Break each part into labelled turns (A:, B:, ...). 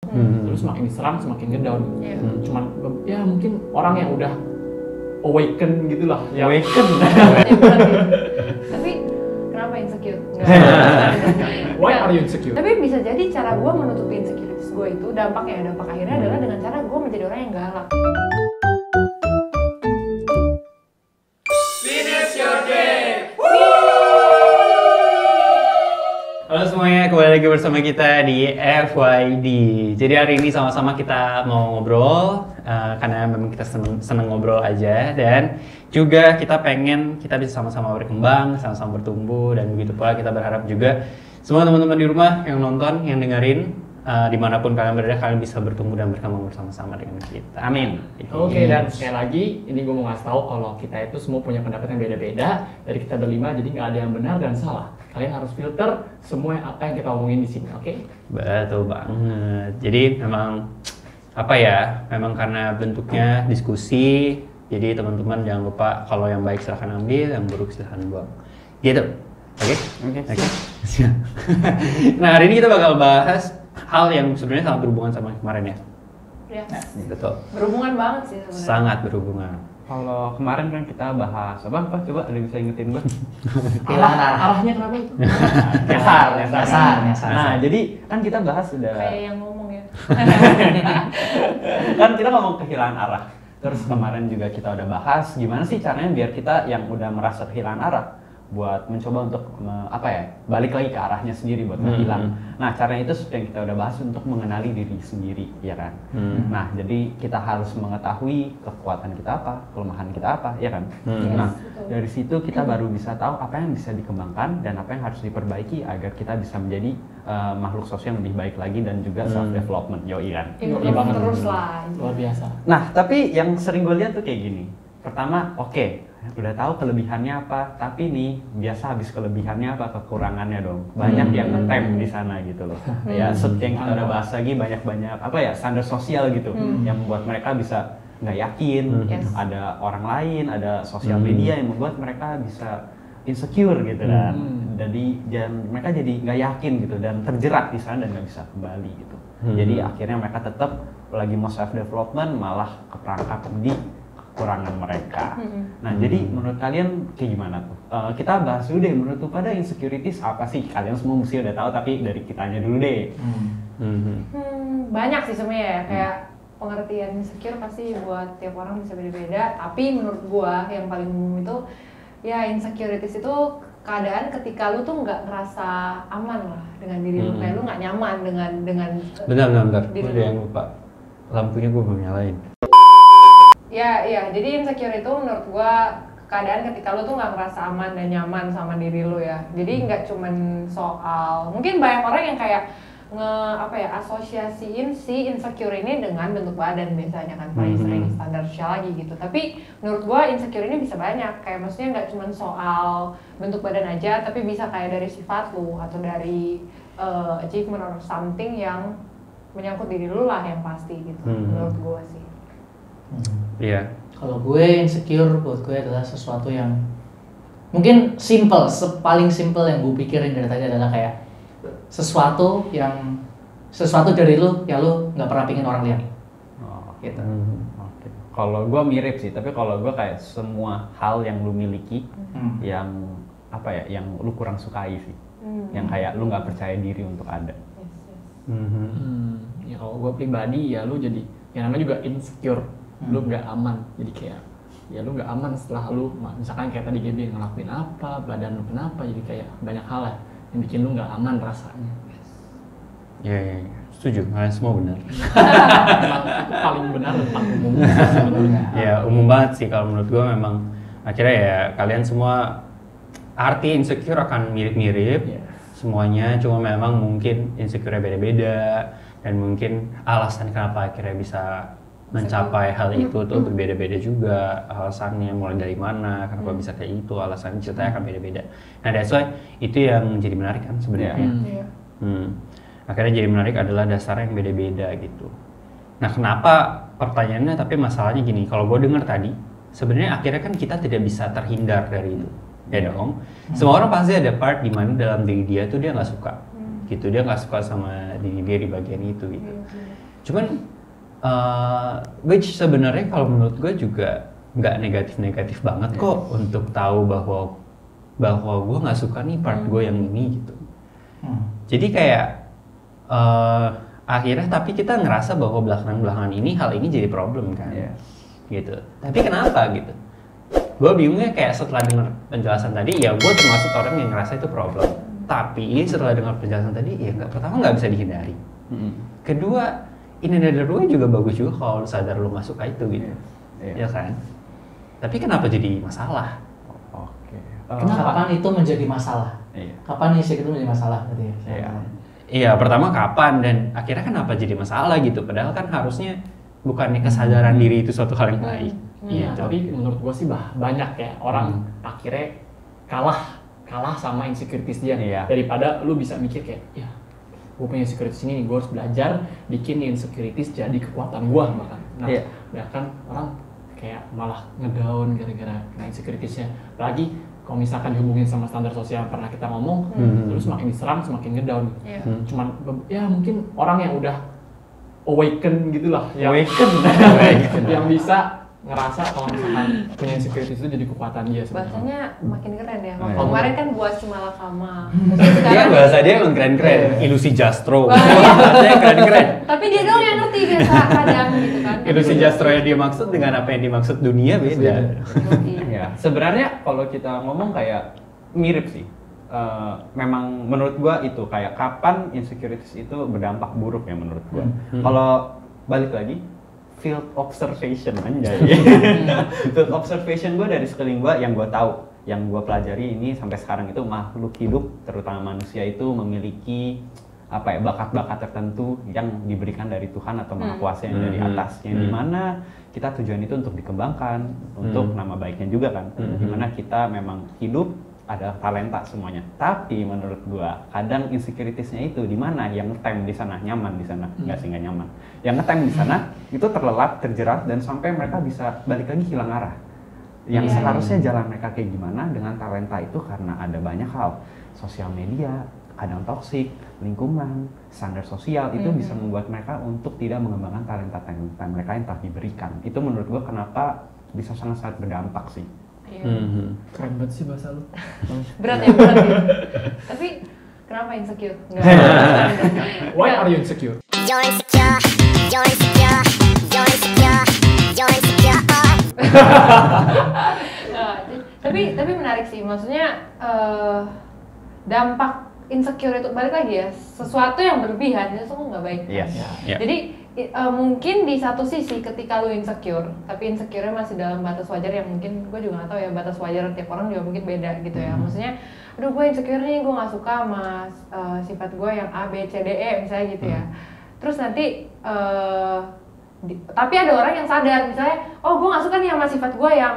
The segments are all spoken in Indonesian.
A: Terus semakin diserang semakin ngedown. Cuman ya mungkin orang yang udah awaken gitulah ya.
B: Awaken.
C: Tapi kenapa insecure?
A: Why are you insecure?
C: Tapi bisa jadi cara gue menutupi insecurities gue itu dampak akhirnya adalah dengan cara gue menjadi orang yang galak.
B: Halo semuanya, kembali lagi bersama kita di FYD. Jadi hari ini sama-sama kita mau ngobrol karena memang kita seneng ngobrol aja, dan juga kita pengen kita bisa sama-sama berkembang, sama-sama bertumbuh, dan begitu pula kita berharap juga semua teman-teman di rumah yang nonton, yang dengerin, dimanapun kalian berada, kalian bisa bertumbuh dan berkembang bersama-sama dengan kita. Amin.
A: Oke, dan sekali lagi ini gue mau ngasih tahu kalau kita itu semua punya pendapat yang beda-beda dari kita berlima, jadi nggak ada yang benar dan salah. Kalian harus filter semua apa yang kita omongin di sini, oke?
B: Betul banget. Jadi memang apa ya? Memang karena bentuknya diskusi, jadi teman-teman jangan lupa kalau yang baik silahkan ambil, yang buruk silahkan buang. Gitu. Oke? Oke. Nah, hari ini kita bakal bahas hal yang sebenarnya sangat berhubungan sama kemarin ya.
C: Ya.
B: Betul.
C: Berhubungan banget sih sebenarnya.
B: Sangat berhubungan.
D: Kalau kemarin kan kita bahas apa? Coba ada yang bisa ingetin gue?
A: Arahnya kenapa itu?
D: Nyasar.
A: Nah,
D: jadi kan kita bahas udah
C: Kayak yang ngomong ya.
D: kan kita ngomong kehilangan arah. Terus kemarin juga kita udah bahas gimana sih caranya biar kita yang udah merasa kehilangan arah buat mencoba untuk balik lagi ke arahnya sendiri buat menghilang. Nah, caranya itu yang kita udah bahas untuk mengenali diri sendiri, ya kan? Nah, jadi kita harus mengetahui kekuatan kita apa, kelemahan kita apa, ya kan? Nah, dari situ kita baru bisa tahu apa yang bisa dikembangkan dan apa yang harus diperbaiki agar kita bisa menjadi makhluk sosial yang lebih baik lagi dan juga self development, yoi kan?
C: Improve terus lah.
A: luar biasa.
D: Nah, tapi yang sering gue lihat tuh kayak gini. Pertama, oke, udah tahu kelebihannya apa, tapi nih biasa habis kelebihannya apa, kekurangannya dong. Banyak yang ngetem di sana gitu loh. Ya, seperti yang kita udah bahas lagi, banyak standar sosial gitu yang membuat mereka bisa nggak yakin. Ada orang lain, ada sosial media yang membuat mereka bisa insecure gitu kan. Jadi mereka jadi nggak yakin gitu dan terjerat di sana dan nggak bisa kembali gitu. Jadi akhirnya mereka tetap lagi mau self development malah keperangkap di kekurangan mereka. Nah, jadi menurut kalian kayak gimana tuh? Kita bahas dulu deh, menurut tuh pada insecurities apa sih? Kalian semua mesti udah tahu, tapi dari kitanya dulu deh.
C: Banyak sih sebenarnya ya, kayak pengertian insecure pasti buat tiap orang bisa beda-beda. Tapi menurut gua yang paling umum itu ya insecurities itu keadaan ketika lu tuh nggak ngerasa aman lah dengan diri lu, kayak lu nggak nyaman dengan
B: Bentar.
C: diri
B: Gue
C: lu.
B: yang lupa. Lampunya gue belum nyalain.
C: Ya, jadi insecure itu menurut gua keadaan ketika lu tuh nggak ngerasa aman dan nyaman sama diri lu ya. Jadi nggak cuman soal, mungkin banyak orang yang kayak asosiasiin si insecure ini dengan bentuk badan biasanya kan, paling sering standar sosial lagi gitu. Tapi menurut gua insecure ini bisa banyak, kayak maksudnya nggak cuman soal bentuk badan aja, tapi bisa kayak dari sifat lu atau dari achievement or something yang menyangkut diri lu lah yang pasti gitu. Menurut gua sih.
B: Iya.
E: Kalau gue insecure buat gue adalah sesuatu yang mungkin paling simple yang gue pikirin dari tadi adalah kayak sesuatu dari lu ya lu nggak pernah pingin orang lihat. Gitu.
D: Oke. Kalau gue mirip sih, tapi kalau gue kayak semua hal yang lu miliki yang yang lu kurang sukai sih. Yang kayak lu nggak percaya diri untuk ada.
A: Ya kalau gue pribadi ya lu jadi yang namanya juga insecure. Lu nggak aman, jadi kayak ya lu nggak aman setelah lu misalkan kayak tadi Gaby ngelakuin apa, badan lu kenapa, jadi kayak banyak hal lah yang bikin lu nggak aman rasanya.
B: Iya. Setuju, kalian semua benar.
A: Itu paling benar dan paling umum sebenarnya.
B: Ya, umum banget sih kalau menurut gue. Memang akhirnya ya kalian semua arti insecure akan mirip-mirip semuanya, cuma memang mungkin insecure beda-beda dan mungkin alasan kenapa akhirnya bisa mencapai hal itu tuh berbeda-beda juga. Alasannya mulai dari mana, kenapa bisa kayak itu, alasannya ceritanya akan beda-beda. Nah, that's why itu yang jadi menarik kan sebenarnya. Akhirnya jadi menarik adalah dasarnya yang beda-beda gitu. Nah, kenapa pertanyaannya, tapi masalahnya gini, kalau gue dengar tadi sebenarnya akhirnya kan kita tidak bisa terhindar dari itu, ya dong. Semua orang pasti ada part di mana dalam diri dia tuh dia nggak suka gitu, dia nggak suka sama diri dia di bagian itu gitu. Cuman which sebenarnya kalau menurut gue juga nggak negatif banget kok untuk tahu bahwa gue nggak suka nih part gue yang ini gitu. Jadi kayak akhirnya tapi kita ngerasa bahwa belakangan ini hal ini jadi problem kan, gitu. Tapi kenapa gitu? Gue bingungnya kayak setelah dengar penjelasan tadi, ya gue termasuk orang yang ngerasa itu problem. Tapi setelah dengar penjelasan tadi, ya pertama nggak bisa dihindari. Kedua, in another way juga bagus juga kalau sadar lu nggak suka itu gitu, ya kan? Tapi kenapa jadi masalah?
D: Oke.
E: Kapan itu menjadi masalah? Kapan insecure itu menjadi masalah berarti ya?
B: Iya, pertama kapan dan akhirnya kenapa jadi masalah gitu? Padahal kan harusnya bukannya kesadaran diri itu suatu hal yang baik.
A: Iya,
B: Gitu.
A: tapi menurut gua sih banyak ya orang akhirnya kalah sama insecurities dia daripada lu bisa mikir kayak ya gue punya insecurities ini nih, gue harus belajar bikin insecurities jadi kekuatan gua bahkan. Nah, bahkan orang kayak malah ngedown gara-gara kena insecuritiesnya. Apalagi kalau misalkan dihubungin sama standar sosial yang pernah kita ngomong, terus semakin diserang semakin ngedown. Cuman ya mungkin orang yang udah awaken gitulah, yang bisa ngerasa kalau misalkan punya insecurities itu jadi kekuatan dia sebenarnya.
C: Bahasanya makin keren ya. Kemarin kan buat Simalakama.
B: Iya, bahasa dia emang keren-keren. Ilusi Jastro. Bahasanya keren-keren.
C: Tapi dia doang yang ngerti biasa kadang gitu kan.
B: Ilusi Jastro yang dia maksud dengan apa yang dimaksud dunia beda.
D: Ya, sebenarnya kalau kita ngomong kayak mirip sih. Memang menurut gua itu kayak kapan insecurities itu berdampak buruk ya menurut gua. Kalau balik lagi field observation anjay. Field observation gua dari sekeliling gua yang gua tahu, yang gua pelajari ini sampai sekarang itu makhluk hidup terutama manusia itu memiliki apa ya bakat-bakat tertentu yang diberikan dari Tuhan atau Maha Kuasa yang dari atas, yang dimana kita tujuan itu untuk dikembangkan, untuk nama baiknya juga kan, dimana kita memang hidup adalah talenta semuanya. Tapi menurut gua kadang insecuritiesnya itu di mana yang ngetem di sana, nyaman di sana, nggak sih nggak nyaman. Yang ngetem di sana itu terlelap, terjerat dan sampai mereka bisa balik lagi hilang arah. Yang seharusnya jalan mereka kayak gimana dengan talenta itu karena ada banyak hal, sosial media, kadang toksik, lingkungan, standar sosial itu bisa membuat mereka untuk tidak mengembangkan talenta mereka yang telah diberikan. Itu menurut gua kenapa bisa sangat-sangat berdampak sih.
A: Keren banget sih bahasa lu.
C: Berat ya. Tapi kenapa insecure?
A: Why are you insecure?
F: You're insecure, you're insecure, you're insecure, you're insecure.
C: Tapi menarik sih, maksudnya dampak insecure itu balik lagi ya, sesuatu yang berlebihan itu semua nggak baik. Jadi mungkin di satu sisi ketika lu insecure, tapi insecure-nya masih dalam batas wajar yang mungkin gue juga nggak tahu ya, batas wajar tiap orang juga mungkin beda gitu ya. Maksudnya, aduh gue insecure nih, gue nggak suka sama sifat gue yang A, B, C, D, E misalnya gitu ya. Terus nanti tapi ada orang yang sadar misalnya, oh gue nggak suka nih sama sifat gue yang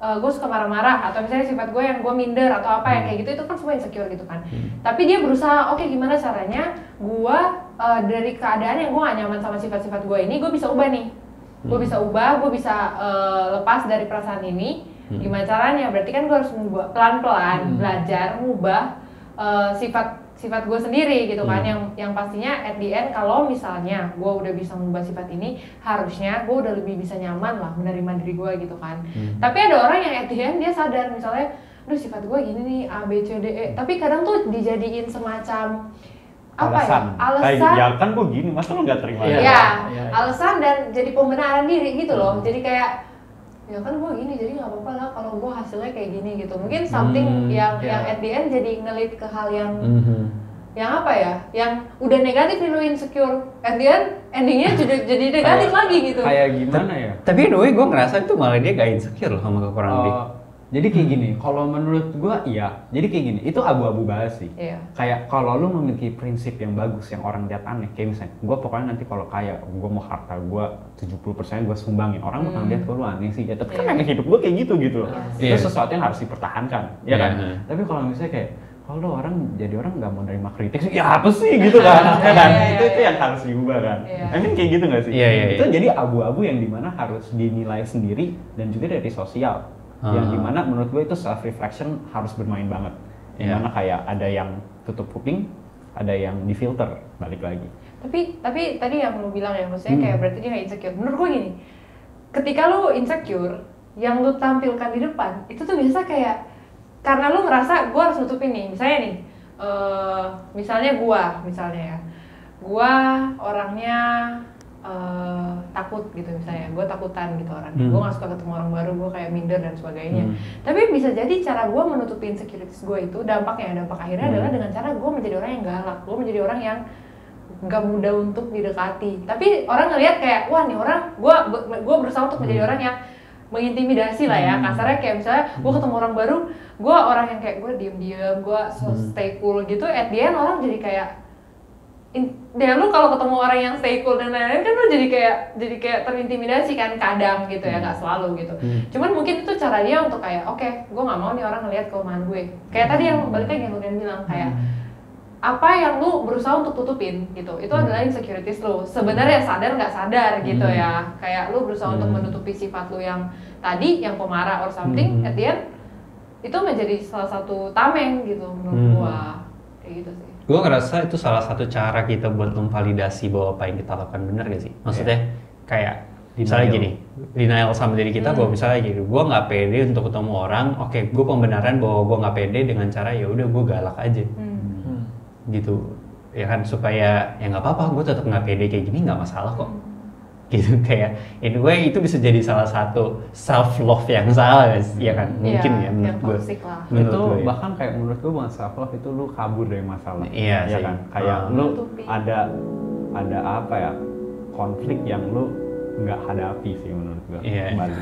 C: gue suka marah-marah, atau misalnya sifat gue yang gue minder atau apa yang kayak gitu, itu kan semua insecure gitu kan. Tapi dia berusaha, oke, gimana caranya gue dari keadaan yang gue gak nyaman sama sifat-sifat gue ini, gue bisa ubah nih. Gue bisa ubah, gue bisa lepas dari perasaan ini. Gimana caranya? Berarti kan gue harus mengubah pelan-pelan, belajar mengubah sifat gue sendiri gitu kan, yang pastinya at the end kalau misalnya gue udah bisa mengubah sifat ini, harusnya gue udah lebih bisa nyaman lah menerima diri gue gitu kan. Tapi ada orang yang at the end dia sadar misalnya, aduh sifat gue gini nih A, B, C, D, E, tapi kadang tuh dijadiin semacam apa
D: alasan. Ya kan gue gini, masa lo nggak terima?
C: Alasan dan jadi pembenaran diri gitu loh. Jadi kayak ya kan gue gini, jadi nggak apa-apa lah kalau gue hasilnya kayak gini gitu. Mungkin something yang at the end jadi ngelit ke hal yang apa ya, yang udah negatif nih lu insecure, at the end endingnya jadi negatif lagi gitu.
D: Kayak gimana ya?
B: Tapi anyway gue ngerasa itu malah dia gak insecure loh sama kekurangan dia.
D: Jadi kayak gini, kalau menurut gua iya. Jadi kayak gini, itu abu-abu banget sih. Kayak kalau lu memiliki prinsip yang bagus yang orang lihat aneh, kayak misalnya gua pokoknya nanti kalau kaya, gua mau harta gua 70% gua sumbangin. Orang bakal lihat gua lu aneh sih. Ya tapi kan emang hidup gua kayak gitu loh. Itu sesuatu yang harus dipertahankan, ya kan? Tapi kalau misalnya kayak kalau orang jadi orang nggak mau nerima kritik sih, ya apa sih gitu kan? Ya kan? Itu yang harus diubah kan? Kayak gitu nggak sih? Itu jadi abu-abu yang dimana harus dinilai sendiri dan juga dari sosial. Yang dimana menurut gue itu self reflection harus bermain banget. Dimana kayak ada yang tutup kuping, ada yang difilter, balik lagi.
C: Tapi tadi yang lu bilang ya, maksudnya kayak berarti dia nggak insecure. Menurut gue gini, ketika lu insecure, yang lu tampilkan di depan itu tuh biasa kayak karena lu ngerasa gue harus nutupin nih, misalnya nih, misalnya ya, gue orangnya takut gitu misalnya, gue takutan gitu orangnya, gue nggak suka ketemu orang baru, gue kayak minder dan sebagainya. Tapi bisa jadi cara gue menutupi insecurities gue itu dampak akhirnya adalah dengan cara gue menjadi orang yang galak, gue menjadi orang yang gak mudah untuk didekati. Tapi orang ngelihat kayak wah nih orang, gue berusaha untuk menjadi orang yang mengintimidasi lah ya, kasarnya kayak misalnya gue ketemu orang baru, gue orang yang kayak gue diem-diem, gue stay cool gitu, at the end orang jadi kayak dia lu kalau ketemu orang yang stay cool dan lain-lain kan lu jadi kayak terintimidasi kan kadang gitu ya, nggak selalu gitu. Cuman mungkin itu cara dia untuk kayak oke, gue nggak mau nih orang ngelihat kelemahan gue. Kayak tadi yang balik lagi yang lu bilang kayak apa yang lu berusaha untuk tutupin gitu, itu adalah insecurities lu. Sebenarnya sadar nggak sadar gitu ya, kayak lu berusaha untuk menutupi sifat lu yang tadi, yang pemarah or something, at the end itu menjadi salah satu tameng gitu menurut gua, kayak gitu sih.
B: Gue ngerasa itu salah satu cara kita buat memvalidasi bahwa apa yang kita lakukan benar gak sih? Maksudnya kayak misalnya gini, denial sama diri kita bahwa misalnya gini, gue nggak pede untuk ketemu orang, oke, gue pembenaran bahwa gue nggak pede dengan cara ya udah gue galak aja, gitu, ya kan, supaya ya nggak apa-apa, gue tetap nggak pede kayak gini nggak masalah kok, gitu. Kayak anyway itu bisa jadi salah satu self love yang salah guys, ya kan, mungkin ya menurut gue.
D: Itu bahkan kayak menurut gue bukan self love, itu lu kabur dari masalah,
B: iya
D: ya
B: sih.
D: kan, kayak lu ada apa ya, konflik yang lu nggak hadapi sih menurut gue.
B: Iya.
D: Kembali.